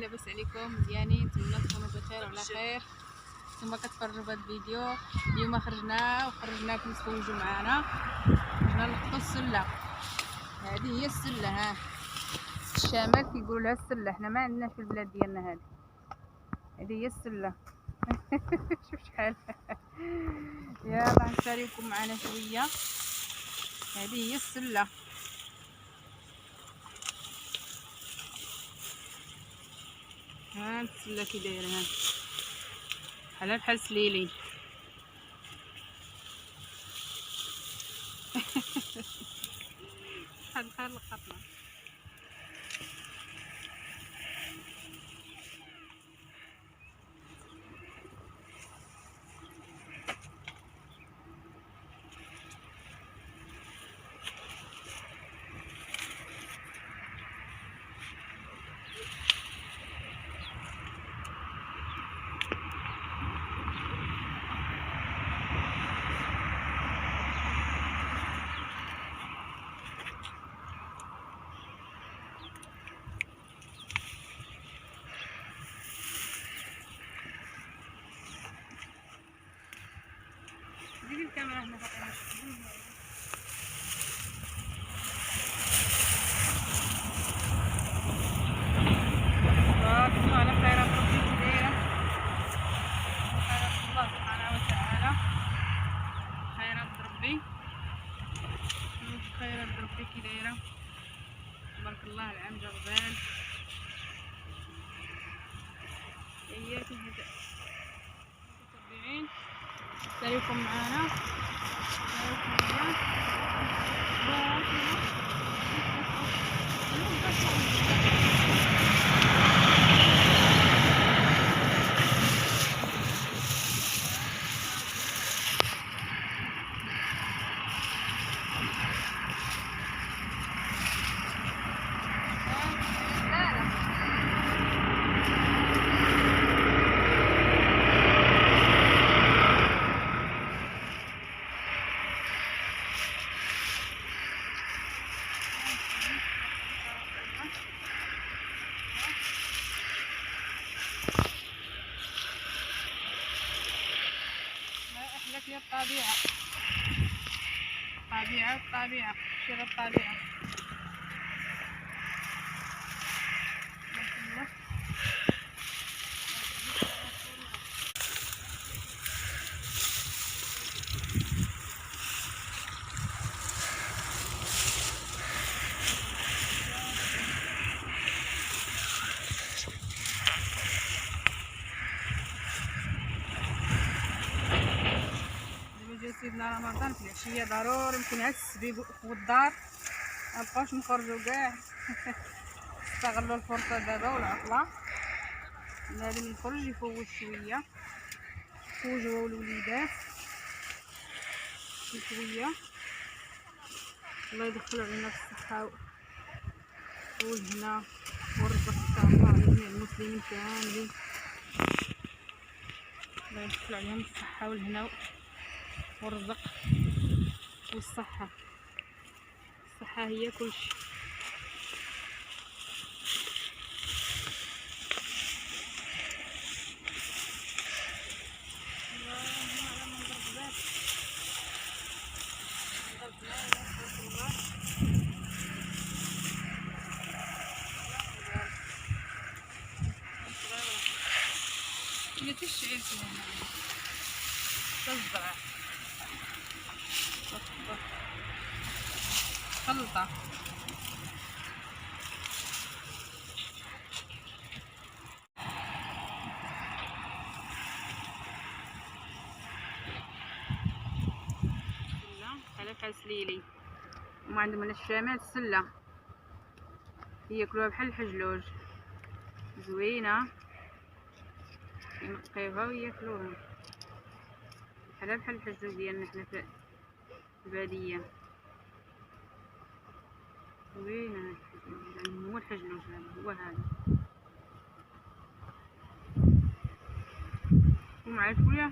لاباس عليكم؟ مزيانين؟ نتمنى تكونوا بخير وعلى خير. نتوما كتفرجوا في هذا الفيديو. اليوم خرجناكم تفوجوا معنا. خرجنا نلقطوا السله. هذه هي السله. ها الشمال كيقولوا لها السله، حنا ما عندناش في البلاد ديالنا. هذه هي السله. شوف شحال. يلا نشارككم معنا شويه. هذه هي السله. ها السله كي دايره، ها بحال سليلين. بحال لقطنا. ديري الكاميرا هنا فاطمه. تبارك الله على خيرات ربي كي دايره. خيرات الله سبحانه وتعالى. خيرات ربي. شوف خيرات ربي كي دايره. تبارك الله. العام جا غزال. اياكم متتبعين خليكم معانا. هي الطبيعة. الطبيعة شير الطبيعة. سيدنا رمضان في العشيه ضروري يمكن هاد السبيب والدار مبقاوش نخرجوا كاع. استغلوا الفرصه دابا والعطله. لازم نخرج يفوت شويه. فوجوا الوليدات شويه. الله يدخل علينا في الصحه والهنا والرزق ان شاء الله على جميع المسلمين كاملين. الله يدخل عليهم الصحه والهنا والرزق والصحة. الصحة هي كل شيء. اللهم على من ضربات. هي تشعر فيها تزرع خلطة. سلة بحال سليلي. هما عندهم على الشمال السلة ياكلوها بحال الحجلوج. زوينة ينقيوها وياكلوها بحال الحجلوج ديالنا حنا في البادية. زوينة يعني هو الحجلوج هذا هو هذا. ومع شوية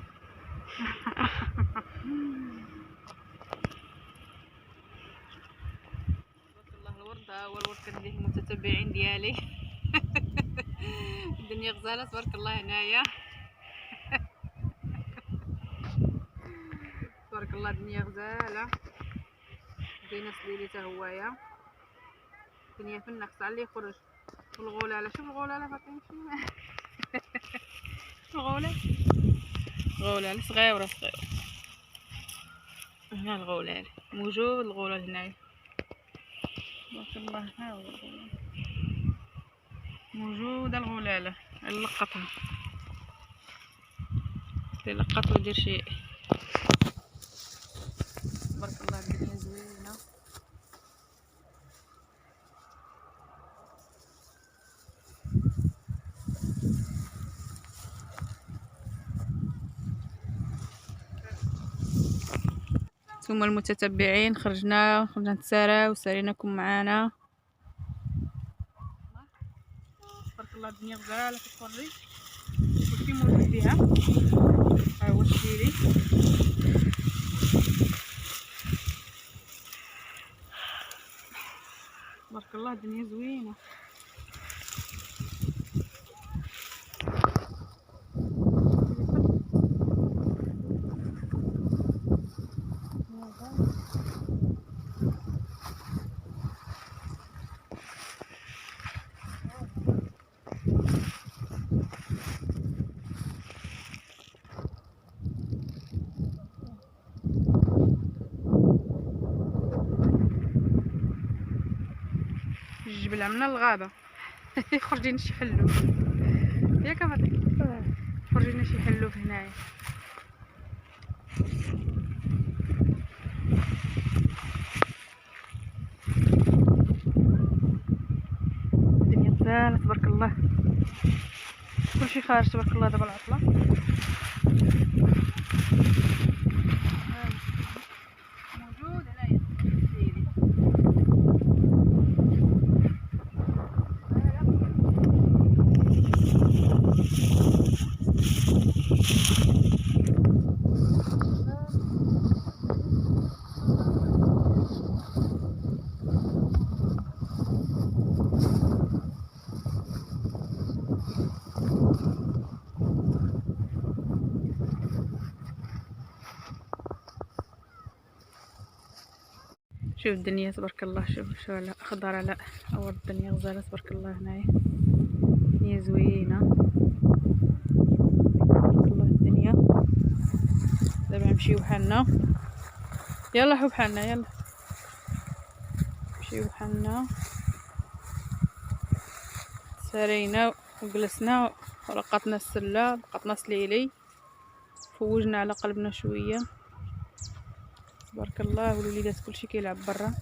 تبارك الله. الورد ها هو الورد كندير المتتبعين ديالي. الدنيا غزاله تبارك الله هنايا. تبارك الله الدنيا غزاله. بين سليلي تا هوايا الدنيا فين خصها اللي يخرج. والغولاله شوف الغولاله فاطمه شوف الغولاله صغيره هنا الغولاله موجود الغولاله هنايا تبارك الله. ها هو الغولاله موجوده الغولاله نلقطها تلقط ودير شيء. تبارك الله الدنيا زوينه. ثم المتتبعين خرجنا نتسارى وساريناكم معانا. تبارك الله الدنيا غزاله كتفرج كلشي موجود فيها. ها هو الشيري تبارك الله الدنيا زوينه. الجبل عملنا الغابه خرجينا شي حلوف ياك فاطمه خرجينا شي حلوف هنايا. الدنيا غزاله تبارك الله كلشي خارج تبارك الله. دابا العطله موجود هنايا شوف الدنيا تبارك الله. شوف على خضر على اور الدنيا غزاله تبارك الله. هنايا الدنيا زوينه تبارك الله الدنيا. دابا نمشيو بحالنا يلا حو بحالنا يلا نمشيو بحالنا. سارينا وجلسنا ولقطنا السله لقطنا سليلي فوجنا على قلبنا شويه تبارك الله. والوليدات كلشي كيلعب برا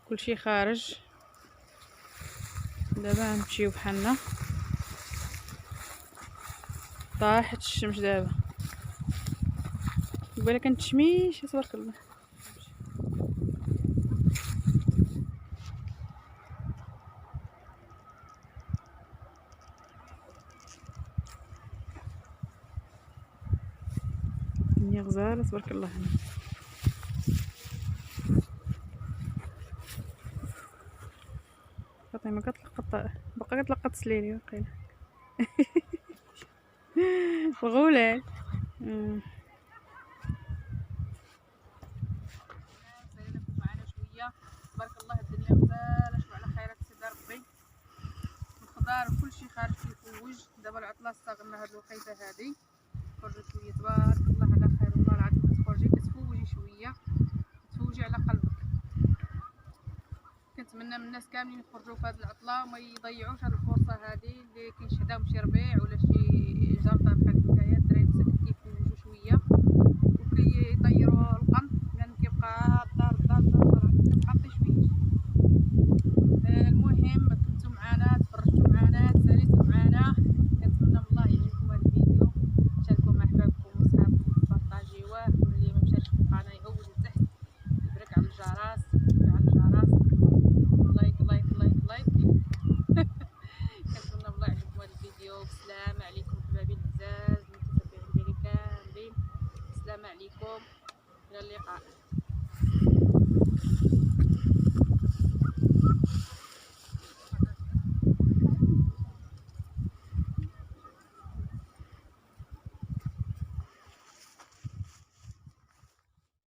كلشي خارج. دابا نمشيو بحالنا طاحت الشمس دابا قبيله كانت تشميش تبارك الله. الدنيا غزاله تبارك الله. هنا فاطمه كتلقط باقا كتلقط سليلي واقيلا وغولال ساليناكم معنا شويه تبارك الله. الدنيا غزاله شوف على خيرات سيدي ربي. الخضار وكلشي خارج كيفوج. دابا العطله استغلنا هاد الوقيته هادي خرجوا شويه تبارك الله على خير والله العظيم. كتخرجي كتفوجي شويه تفوجي على قلبك. كنتمنى من الناس كاملين يخرجوا في هذه العطله وما يضيعوش هذه الفرصه هذه اللي كينشداهم شي ربيع ولا شي جلطه بحال هكايا. الدراري مساكن كيفوجوا شويه وكيطيروا القمح لان كيبقى الدار كتبقى شويه. المهم كنتو معنا تفرجتوا معنا تساليتوا معنا. كنتمنى والله يعجبكم هذا الفيديو. شاركوه مع احبابكم وصحابكم بارطاجيوه. واللي ما مشاركش في القناه يهوز لتحت يبرك على الجرس يفعل الجرس لايك لايك لايك لايك. كنتمنى والله يعجبكم هذا الفيديو. السلام عليكم حبابي العزاز المتتبعين ديالي كاملين. السلام عليكم الى اللقاء.